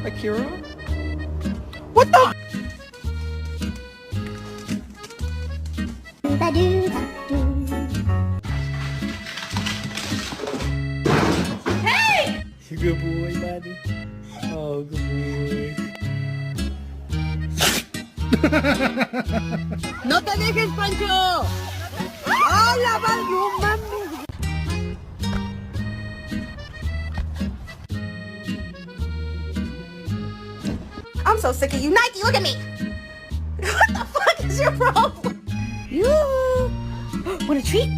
Akira? What the? Hey! Good boy, daddy. Oh, good boy. ¡No te dejes, Pancho! ¡Hola, valió, mami! I'm so sick of you. Nike, look at me. What the fuck is your problem? You want a treat?